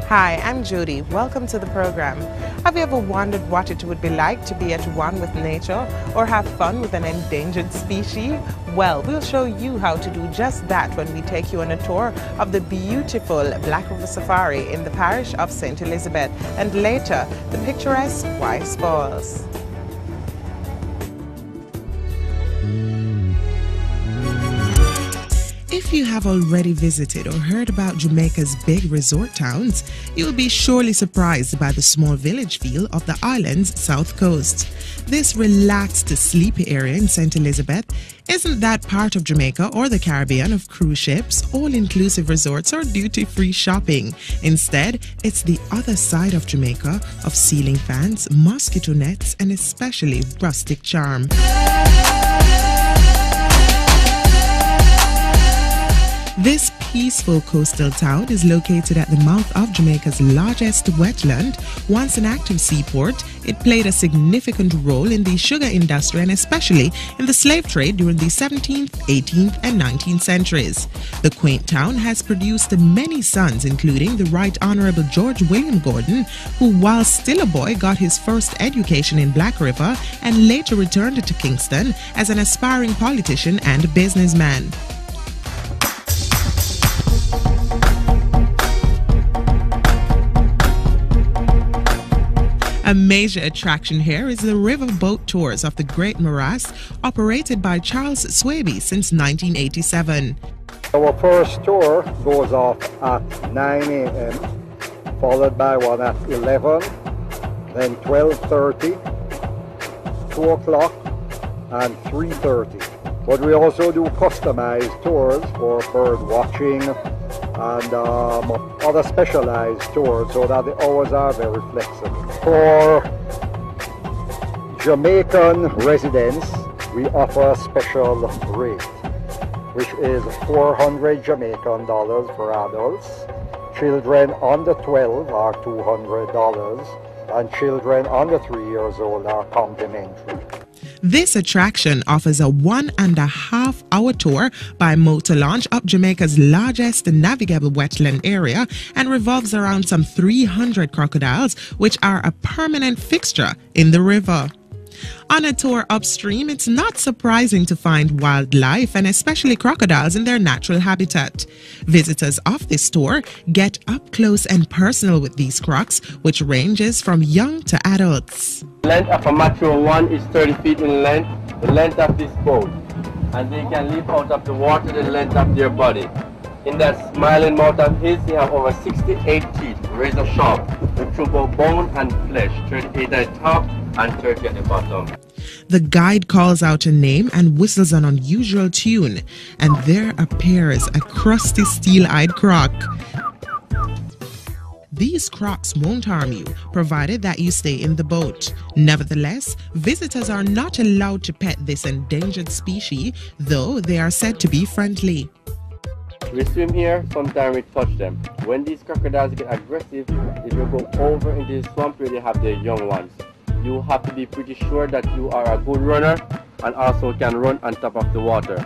Hi, I'm Judy. Welcome to the program. Have you ever wondered what it would be like to be at one with nature or have fun with an endangered species? Well, we'll show you how to do just that when we take you on a tour of the beautiful Black River Safari in the parish of St. Elizabeth and later the picturesque Wise Falls. If you have already visited or heard about Jamaica's big resort towns, you will be surely surprised by the small village feel of the island's south coast. This relaxed, sleepy area in St. Elizabeth isn't that part of Jamaica or the Caribbean of cruise ships, all-inclusive resorts or duty-free shopping. Instead, it's the other side of Jamaica of ceiling fans, mosquito nets and especially rustic charm. This peaceful coastal town is located at the mouth of Jamaica's largest wetland. Once an active seaport, it played a significant role in the sugar industry and especially in the slave trade during the 17th, 18th and 19th centuries. The quaint town has produced many sons, including the Right Honorable George William Gordon, who while still a boy got his first education in Black River and later returned to Kingston as an aspiring politician and businessman. A major attraction here is the riverboat tours of the Great Morass, operated by Charles Swaby since 1987. Our first tour goes off at 9 a.m, followed by one at 11, then 12:30, 2 o'clock, and 3:30. But we also do customized tours for bird watching and other specialized tours, so that the hours are very flexible. For Jamaican residents, we offer a special rate, which is 400 Jamaican dollars for adults. Children under 12 are $200, and children under 3 years old are complimentary. This attraction offers a 1.5-hour tour by motor launch up Jamaica's largest navigable wetland area and revolves around some 300 crocodiles, which are a permanent fixture in the river. On a tour upstream, it's not surprising to find wildlife and especially crocodiles in their natural habitat. Visitors of this tour get up close and personal with these crocs, which ranges from young to adults. The length of a mature one is 30 feet in length, the length of this boat, and they can leap out of the water the length of their body. In that smiling mouth of his, they have over 68 teeth, razor sharp, with through both bone and flesh, 38 at the top and 30 at the bottom. The guide calls out a name and whistles an unusual tune, and there appears a crusty steel-eyed croc. These crocs won't harm you, provided that you stay in the boat. Nevertheless, visitors are not allowed to pet this endangered species, though they are said to be friendly. We swim here, sometimes we touch them. When these crocodiles get aggressive, they will go over into the swamp where they have their young ones. You have to be pretty sure that you are a good runner and also can run on top of the water.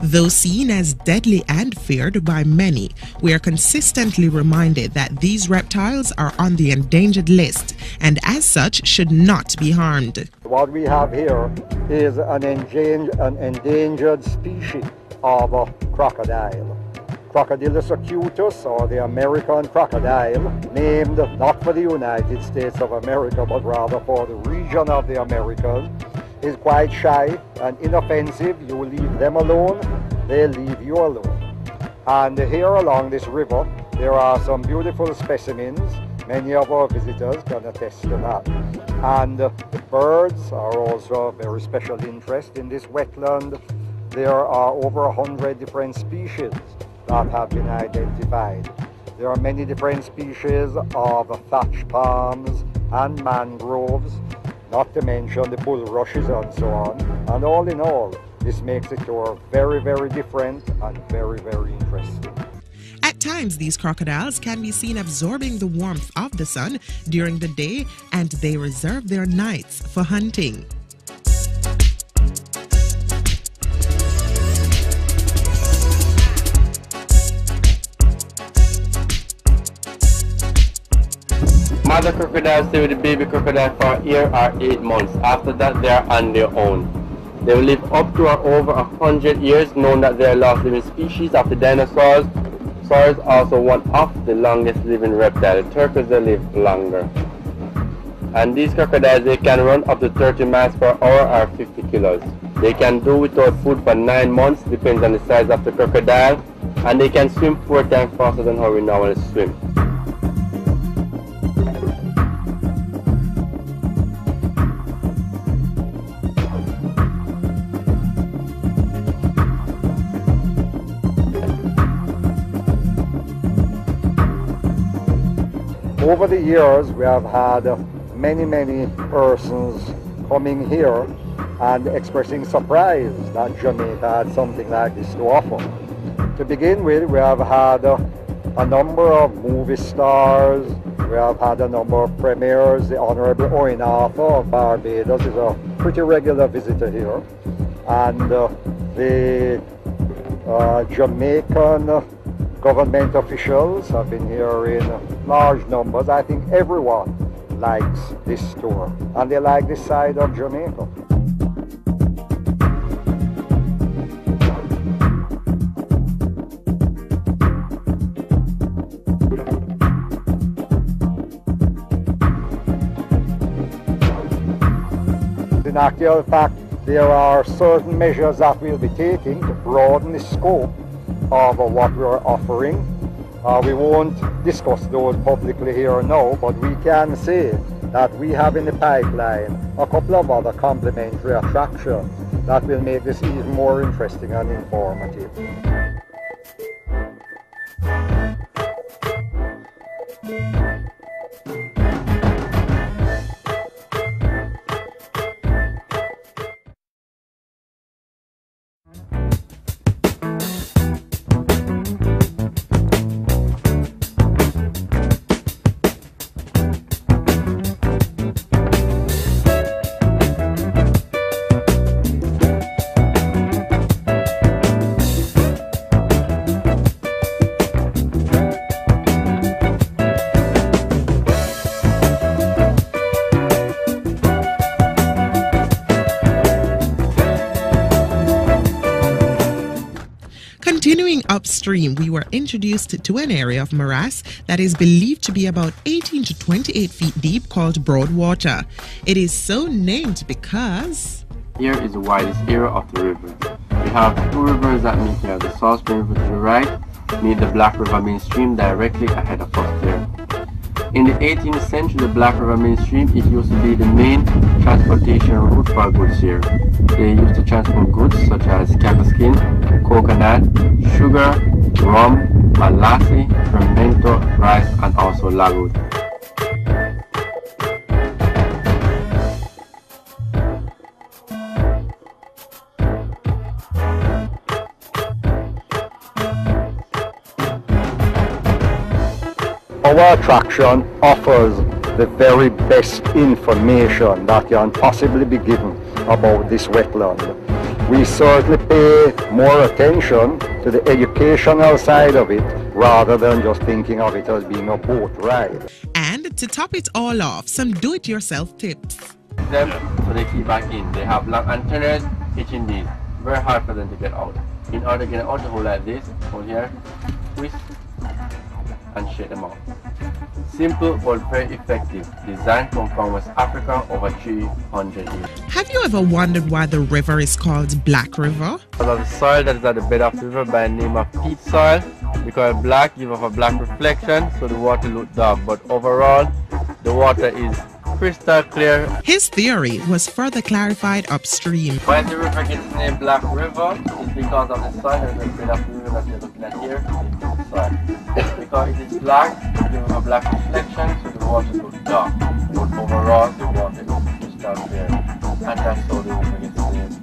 Though seen as deadly and feared by many, we are consistently reminded that these reptiles are on the endangered list and as such should not be harmed. What we have here is an endangered species of crocodile. Crocodilus acutus, or the American crocodile, named not for the United States of America but rather for the region of the Americas, is quite shy and inoffensive. You leave them alone, they leave you alone. And here along this river, there are some beautiful specimens. Many of our visitors can attest to that. And the birds are also of very special interest in this wetland. There are over 100 different species that have been identified. There are many different species of thatch palms and mangroves, not to mention the bulrushes and so on. And all in all, this makes the tour very, very different and very, very interesting. At times, these crocodiles can be seen absorbing the warmth of the sun during the day, and they reserve their nights for hunting. Other crocodiles stay with the baby crocodile for a year or 8 months. After that, they are on their own. They will live up to or over 100 years, known that they are last living species of the dinosaurs. Saurs also one of the longest living reptiles. The turtles, they live longer. And these crocodiles, they can run up to 30 miles per hour or 50 kilos. They can do without food for 9 months, depends on the size of the crocodile. And they can swim 4 times faster than how we normally swim. Over the years, we have had many persons coming here and expressing surprise that Jamaica had something like this to offer. To begin with, we have had a number of movie stars, we have had a number of premiers. The Honorable Owen Arthur of Barbados is a pretty regular visitor here. And the Jamaican government officials have been here in large numbers. I think everyone likes this tour, and they like this side of Jamaica. In actual fact, there are certain measures that we'll be taking to broaden the scope of what we're offering. We won't discuss those publicly here now, but we can say that we have in the pipeline a couple of other complementary attractions that will make this even more interesting and informative. Continuing upstream, we were introduced to an area of morass that is believed to be about 18 to 28 feet deep called Broadwater. It is so named because here is the widest area of the river. We have 2 rivers that meet here. The South Spring River to the right, meet the Black River mainstream directly ahead of us here. In the 18th century, the Black River mainstream, it used to be the main transportation route for goods here. They used to transport goods such as cattle skin, coconut, sugar, rum, molasses, fermento, rice, and also lagos. Our attraction offers the very best information that can possibly be given about this wetland. We certainly pay more attention to the educational side of it rather than just thinking of it as being a boat ride. And to top it all off, some do-it-yourself tips. Them so they keep back in. They have long antennas hitching these. Very hard for them to get out. In order to get out, the hole like this, hold here, twist, and shake them out. Simple but very effective. Designed from West Africa over 300 years. Have you ever wondered why the river is called Black River? Because of the soil that is at the bed of the river by the name of peat soil. Because black give off a black reflection, so the water looks dark. But overall, the water is crystal clear. His theory was further clarified upstream. Why the river gets named Black River is because of the soil. There's a bit of the river that you're looking at here. It's the soil. Because it is black, it gives a black reflection, so the water looks dark. But overall, the water is crystal clear. And that's how the river gets named.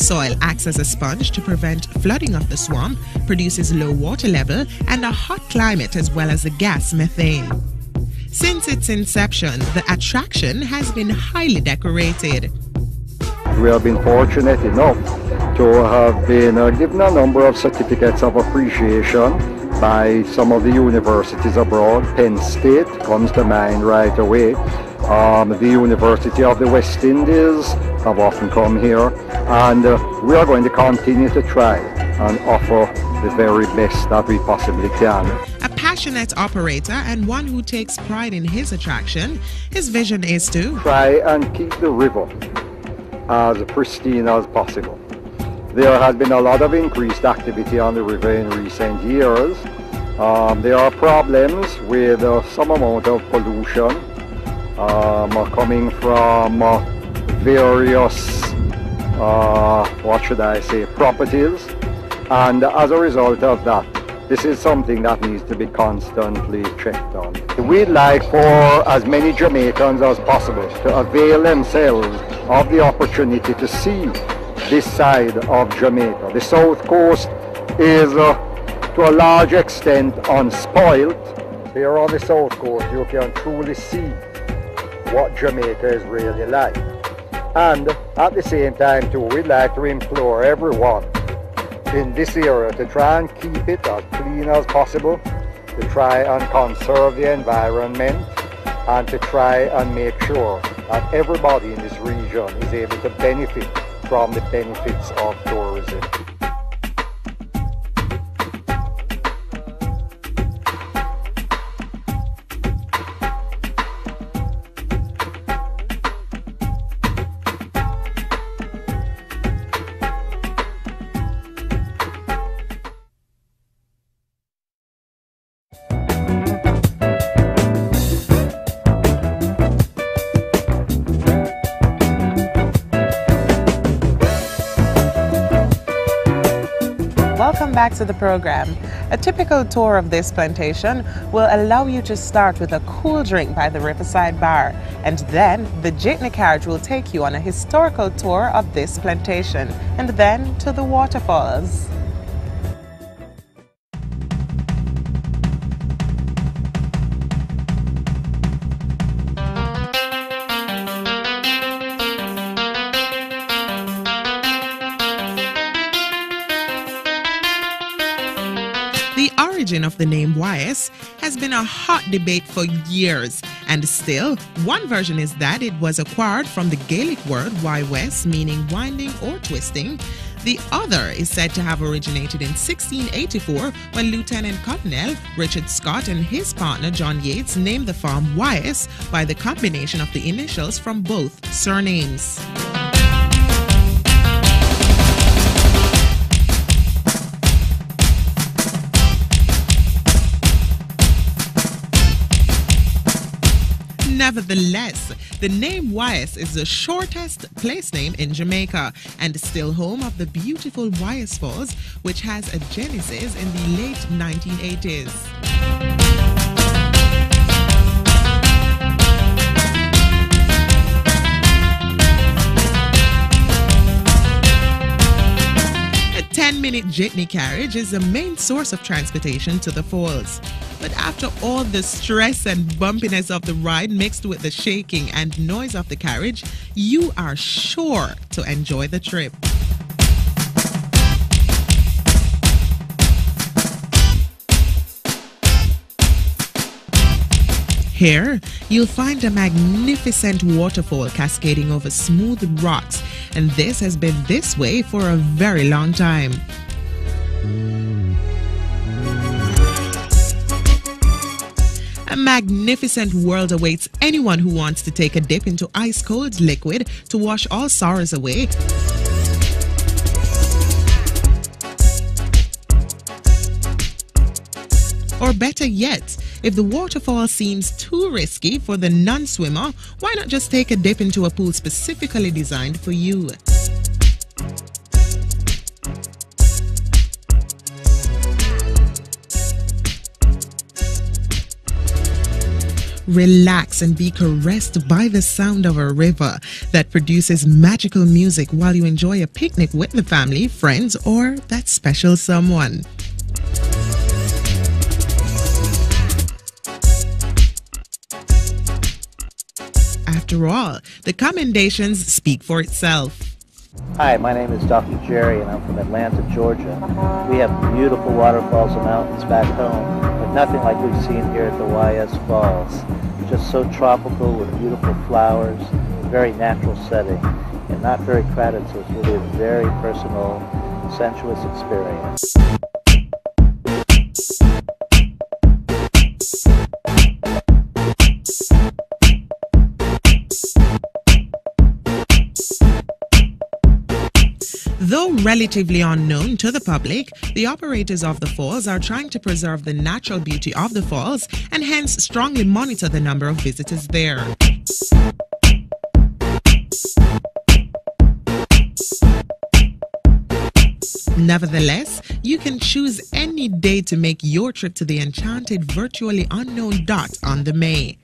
soil acts as a sponge to prevent flooding of the swamp, produces low water level and a hot climate as well as the gas methane. Since its inception, the attraction has been highly decorated. We have been fortunate enough to have been given a number of certificates of appreciation by some of the universities abroad. Penn State comes to mind right away. The University of the West Indies have often come here, and we are going to continue to try and offer the very best that we possibly can. A passionate operator and one who takes pride in his attraction, his vision is to try and keep the river as pristine as possible. There has been a lot of increased activity on the river in recent years. There are problems with some amount of pollution coming from various, properties, and as a result of that, this is something that needs to be constantly checked on. We'd like for as many Jamaicans as possible to avail themselves of the opportunity to see this side of Jamaica. The south coast is to a large extent unspoilt. Here on the south coast you can truly see what Jamaica is really like. And at the same time too, we'd like to implore everyone in this area to try and keep it as clean as possible, to try and conserve the environment, and to try and make sure that everybody in this region is able to benefit from the benefits of tourism. Welcome back to the program. A typical tour of this plantation will allow you to start with a cool drink by the Riverside Bar, and then the jitney carriage will take you on a historical tour of this plantation, and then to the waterfalls. The origin of the name Wyes has been a hot debate for years, and still, one version is that it was acquired from the Gaelic word Wywes, meaning winding or twisting. The other is said to have originated in 1684 when Lieutenant Colonel Richard Scott and his partner John Yates named the farm Wyes by the combination of the initials from both surnames. Nevertheless, the name Wyes is the shortest place name in Jamaica and still home of the beautiful Wyes Falls, which has a genesis in the late 1980s. A 10-minute jitney carriage is the main source of transportation to the falls. But after all the stress and bumpiness of the ride mixed with the shaking and noise of the carriage, you are sure to enjoy the trip. Here, you'll find a magnificent waterfall cascading over smooth rocks, and this has been this way for a very long time. A magnificent world awaits anyone who wants to take a dip into ice-cold liquid to wash all sorrows away. Or better yet, if the waterfall seems too risky for the non-swimmer, why not just take a dip into a pool specifically designed for you? Relax and be caressed by the sound of a river that produces magical music while you enjoy a picnic with the family, friends, or that special someone. After all, the commendations speak for itself. Hi, my name is Dr. Jerry and I'm from Atlanta, Georgia. We have beautiful waterfalls and mountains back home, but nothing like we've seen here at the YS Falls. Just so tropical with beautiful flowers, very natural setting, and not very crowded, so it's really a very personal, sensuous experience. Though relatively unknown to the public, the operators of the falls are trying to preserve the natural beauty of the falls and hence strongly monitor the number of visitors there. Nevertheless, you can choose any day to make your trip to the enchanted virtually unknown dot on the May.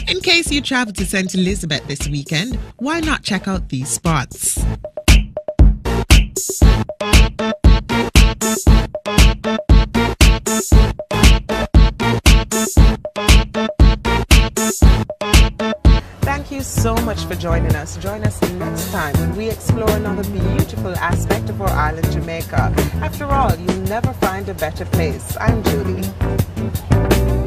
In case you travel to St. Elizabeth this weekend, why not check out these spots? Thank you so much for joining us. Join us next time when we explore another beautiful aspect of our island, Jamaica. After all, you'll never find a better place. I'm Judy.